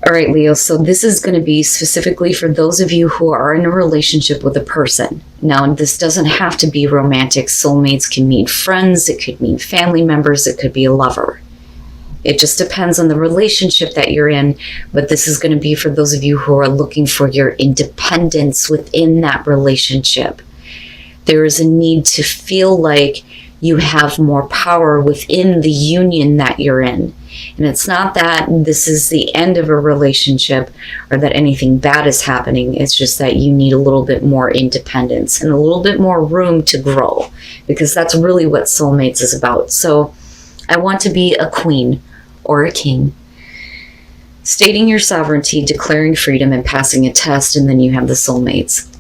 All right, Leo, so this is going to be specifically for those of you who are in a relationship with a person. Now, this doesn't have to be romantic. Soulmates can mean friends, it could mean family members, it could be a lover. It just depends on the relationship that you're in, but this is going to be for those of you who are looking for your independence within that relationship. There is a need to feel like you have more power within the union that you're in. And it's not that this is the end of a relationship or that anything bad is happening. It's just that you need a little bit more independence and a little bit more room to grow, because that's really what soulmates is about. So I want to be a queen or a king. Stating your sovereignty, declaring freedom, and passing a test, and then you have the soulmates.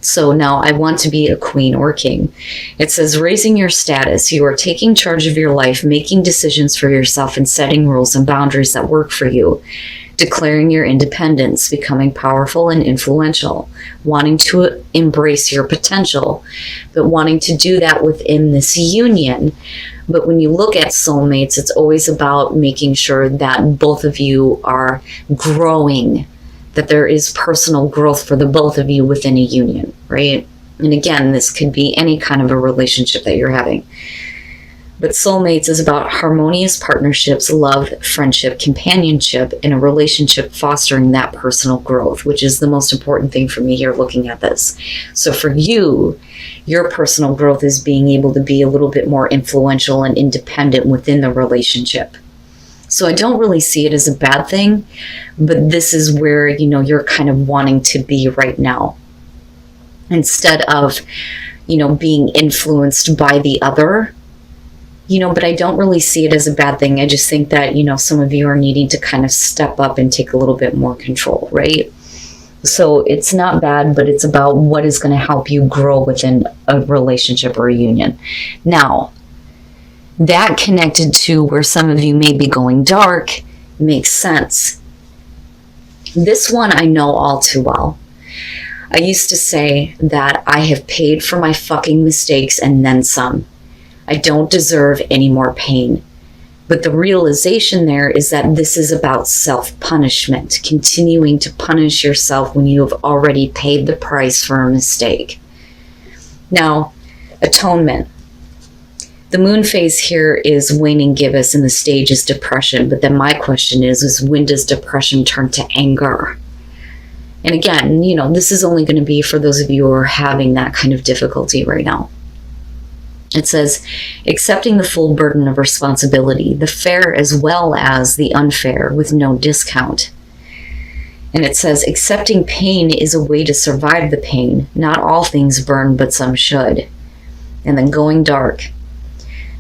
So now I want to be a queen or king. It says raising your status. You are taking charge of your life, making decisions for yourself, and setting rules and boundaries that work for you. Declaring your independence, becoming powerful and influential, wanting to embrace your potential, but wanting to do that within this union. But when you look at soulmates, it's always about making sure that both of you are growing, that there is personal growth for the both of you within a union, right? And again, this could be any kind of a relationship that you're having. But soulmates is about harmonious partnerships, love, friendship, companionship, in a relationship fostering that personal growth, which is the most important thing for me here looking at this. So for you, your personal growth is being able to be a little bit more influential and independent within the relationship. So I don't really see it as a bad thing, but this is where, you're kind of wanting to be right now. Instead of, being influenced by the other, but I don't really see it as a bad thing. I just think that, some of you are needing to kind of step up and take a little bit more control, right? So it's not bad, but it's about what is going to help you grow within a relationship or a union. Now, that connected to where some of you may be going dark makes sense. This one I know all too well. I used to say that I have paid for my fucking mistakes and then some. I don't deserve any more pain. But the realization there is that this is about self-punishment, continuing to punish yourself when you have already paid the price for a mistake. Now, atonement. The moon phase here is waning gibbous and the stage is depression. But then my question is when does depression turn to anger? And again, this is only going to be for those of you who are having that kind of difficulty right now. It says, accepting the full burden of responsibility, the fair as well as the unfair, with no discount. And it says, accepting pain is a way to survive the pain. Not all things burn, but some should. And then going dark.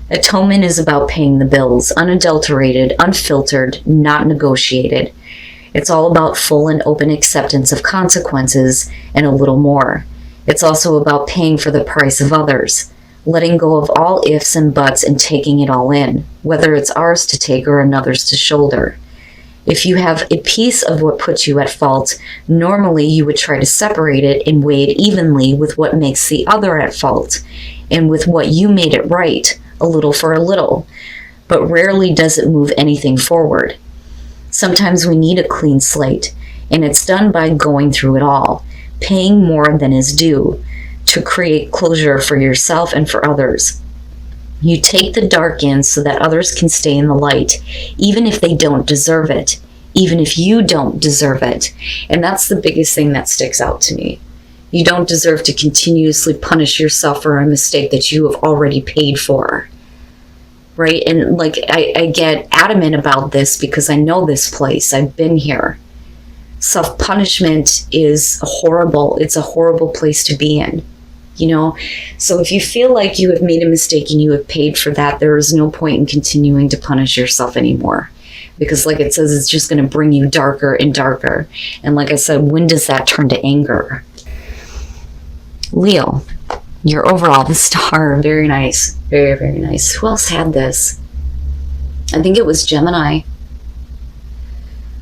Atonement is about paying the bills, unadulterated, unfiltered, not negotiated. It's all about full and open acceptance of consequences and a little more. It's also about paying for the price of others, letting go of all ifs and buts and taking it all in, whether it's ours to take or another's to shoulder. If you have a piece of what puts you at fault, normally you would try to separate it and weigh it evenly with what makes the other at fault, and with what you made it right, a little for a little, but rarely does it move anything forward. Sometimes we need a clean slate, and it's done by going through it all, paying more than is due, to create closure for yourself and for others. You take the dark in so that others can stay in the light, even if they don't deserve it, even if you don't deserve it. And that's the biggest thing that sticks out to me. You don't deserve to continuously punish yourself for a mistake that you have already paid for. Right? And I get adamant about this because I know this place. I've been here. Self-punishment is horrible. It's a horrible place to be in. So if you feel like you have made a mistake and you have paid for that, there is no point in continuing to punish yourself anymore. Because like it says, it's just going to bring you darker and darker. And like I said, when does that turn to anger? Leo, your overall, the star, very nice. Very, very nice. Who else had this? I think it was Gemini.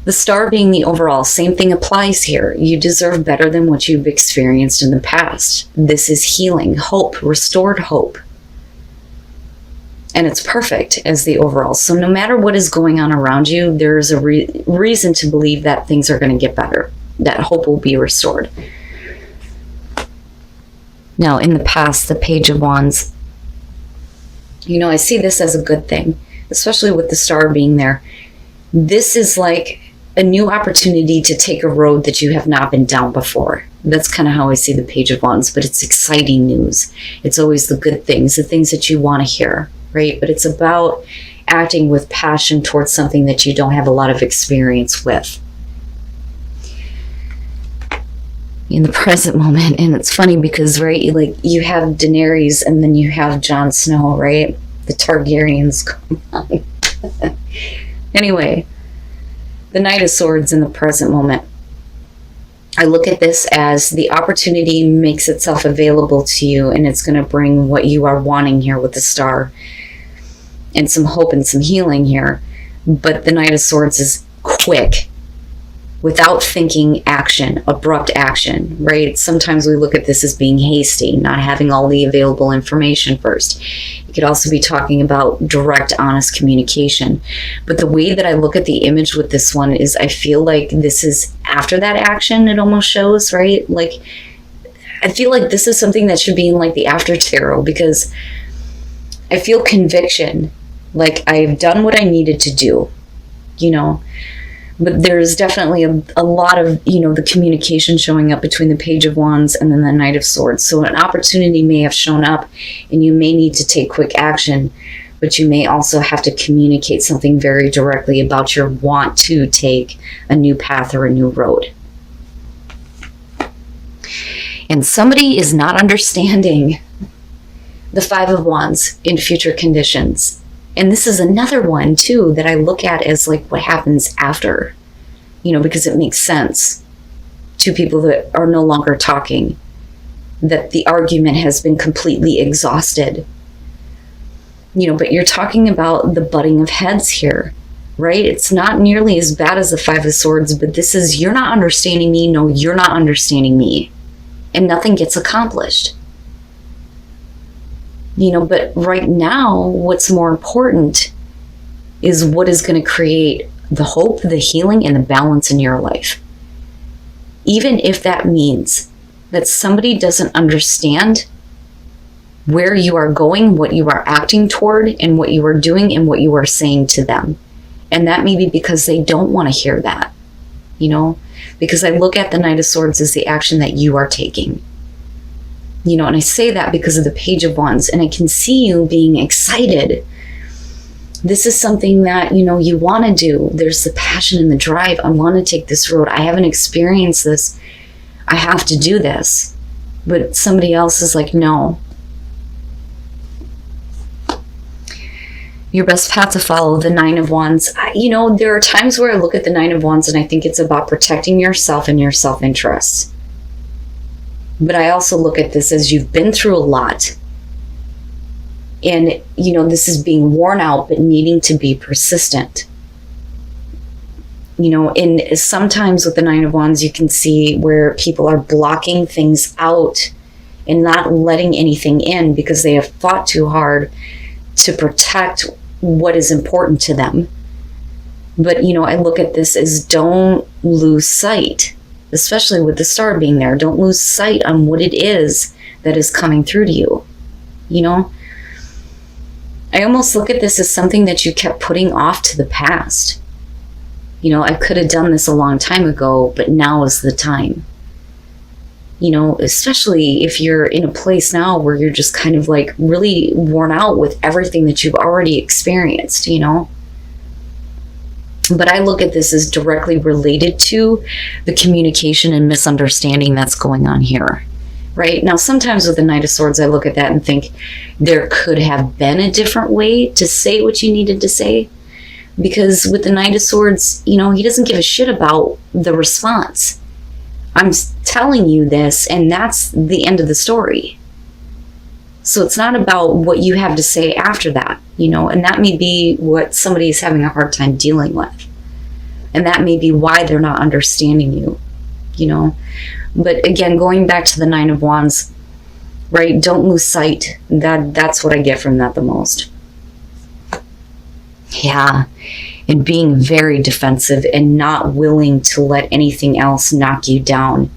The star being the overall, same thing applies here. You deserve better than what you've experienced in the past. This is healing, hope, restored hope. And it's perfect as the overall. So no matter what is going on around you, there's a reason to believe that things are going to get better, that hope will be restored. Now, in the past, the Page of Wands, I see this as a good thing, especially with the star being there. This is like a new opportunity to take a road that you have not been down before. That's kind of how I see the Page of Wands, but it's exciting news. It's always the good things, the things that you want to hear, right? But it's about acting with passion towards something that you don't have a lot of experience with. In the present moment, and it's funny because, right, like you have Daenerys and then you have Jon Snow, right? The Targaryens. Come on. Anyway, the Knight of Swords in the present moment. I look at this as the opportunity makes itself available to you, and it's going to bring what you are wanting here with the star and some hope and some healing here. But the Knight of Swords is quick, without thinking action, abrupt action, right? Sometimes we look at this as being hasty, not having all the available information first. You could also be talking about direct, honest communication. But the way that I look at the image with this one is I feel like this is after that action, it almost shows, right? Like, I feel like this is something that should be in like the after tarot, because I feel conviction, like I've done what I needed to do, But there's definitely a lot of, the communication showing up between the Page of Wands and then the Knight of Swords. So an opportunity may have shown up and you may need to take quick action, but you may also have to communicate something very directly about your want to take a new path or a new road. And somebody is not understanding the Five of Wands in future conditions. And this is another one, too, that I look at as like what happens after, because it makes sense to people that are no longer talking, that the argument has been completely exhausted. But you're talking about the butting of heads here, right? It's not nearly as bad as the Five of Swords, but this is, you're not understanding me. No, you're not understanding me. And nothing gets accomplished. But right now, what's more important is what is going to create the hope, the healing, and the balance in your life. Even if that means that somebody doesn't understand where you are going, what you are acting toward, and what you are doing, and what you are saying to them. And that may be because they don't want to hear that, because I look at the Knight of Swords as the action that you are taking. And I say that because of the Page of Wands, and I can see you being excited. This is something that, you want to do. There's the passion and the drive. I want to take this road. I haven't experienced this. I have to do this. But somebody else is like, no. Your best path to follow, the Nine of Wands. There are times where I look at the Nine of Wands and I think it's about protecting yourself and your self-interest. But I also look at this as you've been through a lot. And, this is being worn out, but needing to be persistent. And sometimes with the Nine of Wands, you can see where people are blocking things out and not letting anything in because they have fought too hard to protect what is important to them. But, I look at this as don't lose sight. Especially with the star being there, don't lose sight on what it is that is coming through to you. I almost look at this as something that you kept putting off to the past. I could have done this a long time ago, but now is the time. Especially if you're in a place now where you're just kind of like really worn out with everything that you've already experienced, But I look at this as directly related to the communication and misunderstanding that's going on here, right? Now, sometimes with the Knight of Swords, I look at that and think there could have been a different way to say what you needed to say. Because with the Knight of Swords, he doesn't give a shit about the response. I'm telling you this, and that's the end of the story. So it's not about what you have to say after that, and that may be what somebody is having a hard time dealing with. And that may be why they're not understanding you, But again, going back to the Nine of Wands, right? Don't lose sight. That's what I get from that the most. Yeah. And being very defensive and not willing to let anything else knock you down.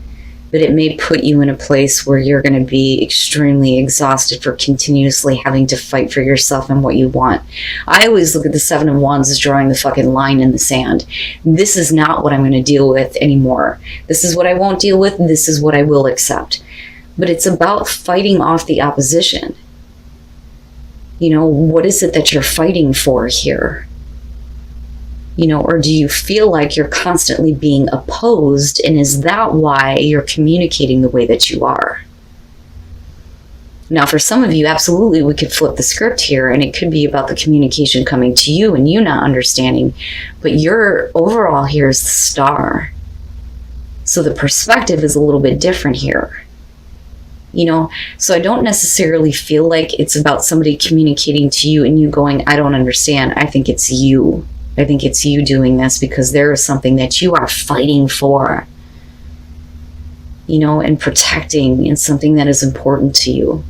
But it may put you in a place where you're going to be extremely exhausted for continuously having to fight for yourself and what you want. I always look at the Seven of Wands as drawing the fucking line in the sand. This is not what I'm going to deal with anymore. This is what I won't deal with. This is what I will accept. But it's about fighting off the opposition. You know, what is it that you're fighting for here? You know, or do you feel like you're constantly being opposed, and is that why you're communicating the way that you are? Now, for some of you, absolutely, we could flip the script here, and it could be about the communication coming to you and you not understanding, but your overall here is the Star. So the perspective is a little bit different here. You know, so I don't necessarily feel like it's about somebody communicating to you and you going, I don't understand. I think it's you. I think it's you doing this because there is something that you are fighting for, you know, and protecting, and something that is important to you.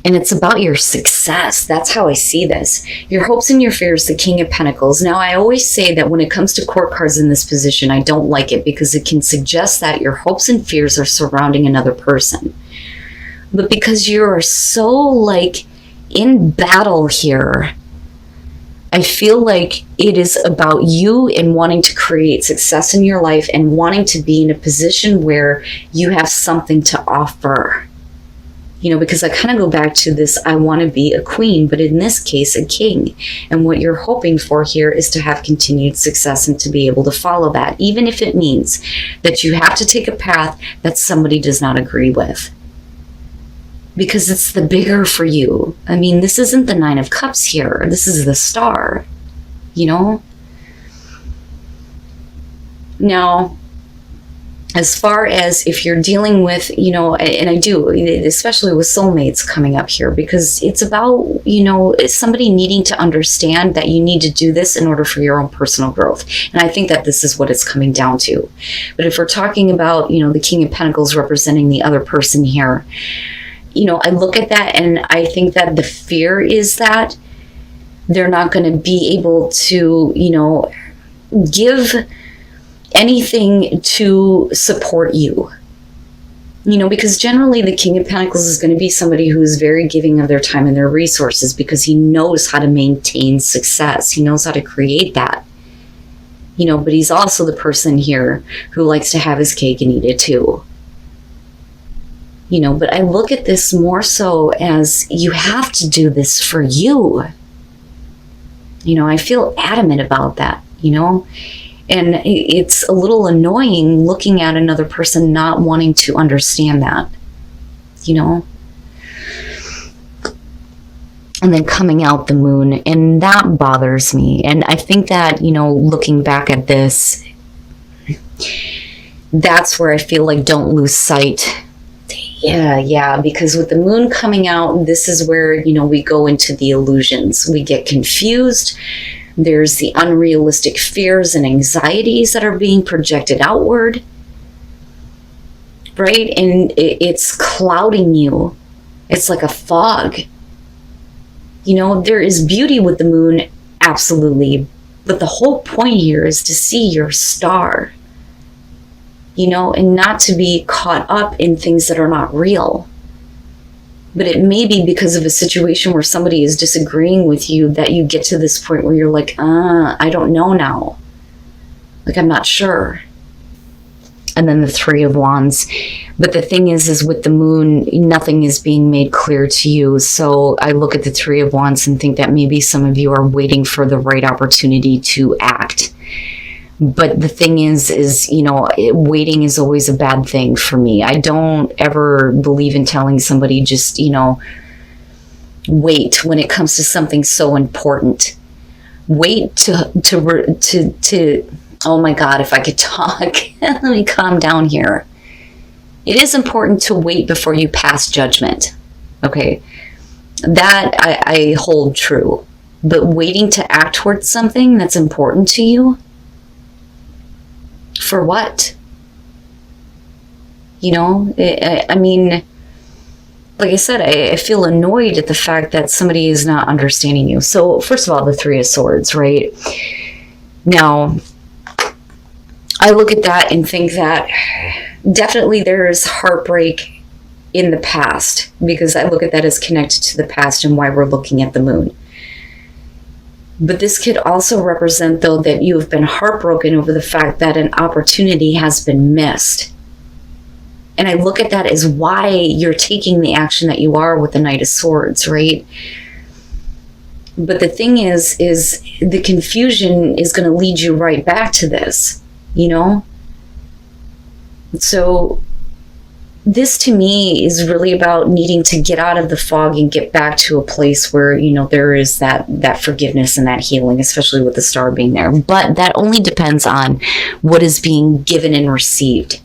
And it's about your success. That's how I see this. Your hopes and your fears, the King of Pentacles. Now, I always say that when it comes to court cards in this position, I don't like it because it can suggest that your hopes and fears are surrounding another person. But because you are so, like, in battle here, I feel like it is about you and wanting to create success in your life and wanting to be in a position where you have something to offer. You know, because I kind of go back to this, I want to be a queen, but in this case, a king. And what you're hoping for here is to have continued success and to be able to follow that, even if it means that you have to take a path that somebody does not agree with. Because it's the bigger for you. I mean, this isn't the Nine of Cups here. This is the Star, you know? Now, as far as if you're dealing with, you know, and I do, especially with soulmates coming up here, because it's about, you know, somebody needing to understand that you need to do this in order for your own personal growth. And I think that this is what it's coming down to. But if we're talking about, you know, the King of Pentacles representing the other person here, you know, I look at that and I think that the fear is that they're not going to be able to, you know, give anything to support you. You know, because generally the King of Pentacles is going to be somebody who's very giving of their time and their resources because he knows how to maintain success. He knows how to create that. You know, but he's also the person here who likes to have his cake and eat it too. You know, but I look at this more so as you have to do this for you. You know, I feel adamant about that, you know, and it's a little annoying looking at another person not wanting to understand that, you know. And then coming out the Moon, and that bothers me. And I think that, you know, looking back at this, that's where I feel like don't lose sight. Yeah, because with the Moon coming out, this is where, you know, we go into the illusions. We get confused. There's the unrealistic fears and anxieties that are being projected outward, right? And it's clouding you. It's like a fog. You know, there is beauty with the Moon, absolutely. But the whole point here is to see your star. You know, and not to be caught up in things that are not real. But it may be because of a situation where somebody is disagreeing with you that you get to this point where you're like, I don't know now. Like, I'm not sure. And then the Three of Wands. But the thing is with the Moon, nothing is being made clear to you. So I look at the Three of Wands and think that maybe some of you are waiting for the right opportunity to act. But the thing is, you know, waiting is always a bad thing for me. I don't ever believe in telling somebody just, you know, wait when it comes to something so important. Wait to oh my God, if I could talk. Let me calm down here. It is important to wait before you pass judgment. Okay. That I hold true. But waiting to act towards something that's important to you, for what? You know, I mean, like I said, I feel annoyed at the fact that somebody is not understanding you. So first of all, the Three of Swords, right? Now, I look at that and think that definitely there's heartbreak in the past, because I look at that as connected to the past and why we're looking at the moon. But this could also represent, though, that you have been heartbroken over the fact that an opportunity has been missed. And I look at that as why you're taking the action that you are with the Knight of Swords, right? But the thing is the confusion is going to lead you right back to this, you know? So this to me is really about needing to get out of the fog and get back to a place where, you know, there is that forgiveness and that healing, especially with the star being there. But that only depends on what is being given and received.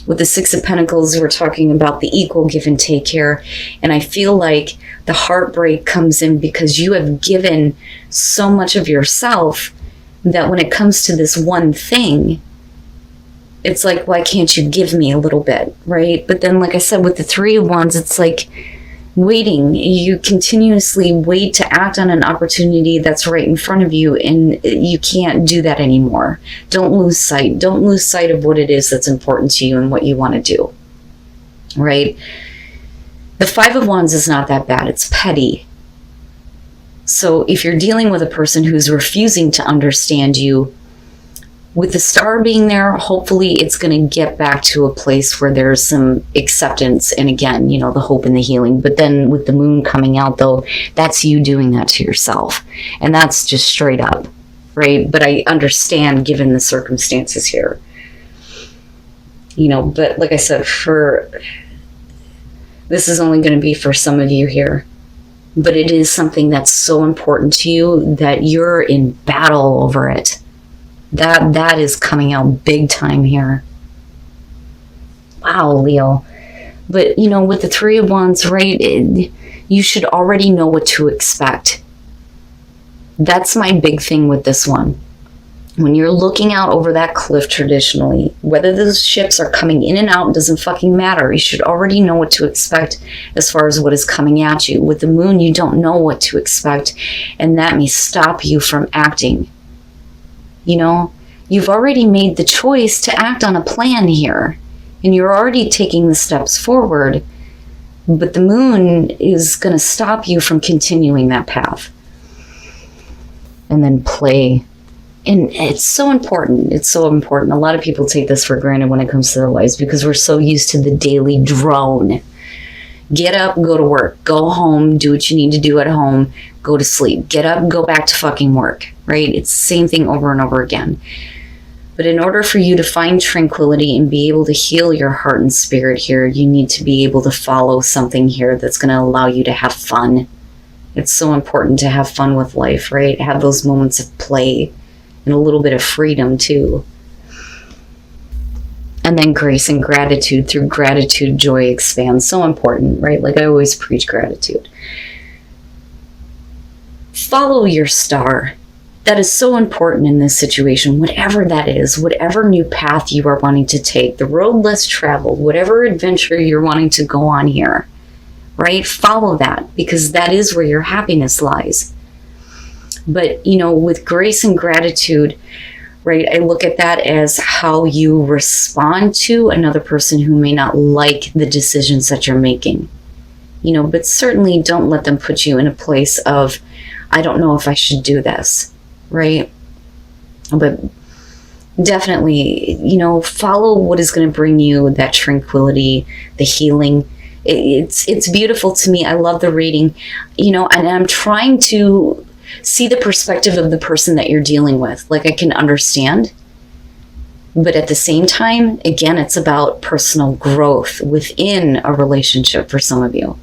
With the Six of Pentacles, we're talking about the equal give and take here. And I feel like the heartbreak comes in because you have given so much of yourself that when it comes to this one thing, it's like, why can't you give me a little bit, right? But then, like I said, with the Three of Wands, it's like waiting. You continuously wait to act on an opportunity that's right in front of you, and you can't do that anymore. Don't lose sight. Don't lose sight of what it is that's important to you and what you want to do, right? The Five of Wands is not that bad. It's petty. So if you're dealing with a person who's refusing to understand you, with the star being there, hopefully it's going to get back to a place where there's some acceptance and, again, you know, the hope and the healing. But then with the moon coming out, though, that's you doing that to yourself. And that's just straight up, right? But I understand given the circumstances here. You know, but like I said, this is only going to be for some of you here. But it is something that's so important to you that you're in battle over it. That is coming out big time here. Wow, Leo. But, you know, with the Three of Wands, right, you should already know what to expect. That's my big thing with this one. When you're looking out over that cliff traditionally, whether those ships are coming in and out doesn't fucking matter. You should already know what to expect as far as what is coming at you. With the moon, you don't know what to expect, and that may stop you from acting. You know, you've already made the choice to act on a plan here, and you're already taking the steps forward, but the moon is going to stop you from continuing that path. And then play. And it's so important. It's so important. A lot of people take this for granted when it comes to their lives because we're so used to the daily drone. Get up, go to work, go home, do what you need to do at home, go to sleep, get up, go back to fucking work, right? It's the same thing over and over again. But in order for you to find tranquility and be able to heal your heart and spirit here, you need to be able to follow something here that's going to allow you to have fun. It's so important to have fun with life, right? Have those moments of play and a little bit of freedom too. And then grace and gratitude. Through gratitude, joy expands. So important, right? Like I always preach gratitude. Follow your star. That is so important in this situation, whatever that is, whatever new path you are wanting to take, the road less traveled, whatever adventure you're wanting to go on here, right? Follow that, because that is where your happiness lies. But, you know, with grace and gratitude, right, I look at that as how you respond to another person who may not like the decisions that you're making. You know, but certainly don't let them put you in a place of, I don't know if I should do this, right? But definitely, you know, follow what is going to bring you that tranquility, the healing. It's beautiful to me. I love the reading, you know, and I'm trying to see the perspective of the person that you're dealing with. Like I can understand, but at the same time, again, it's about personal growth within a relationship for some of you.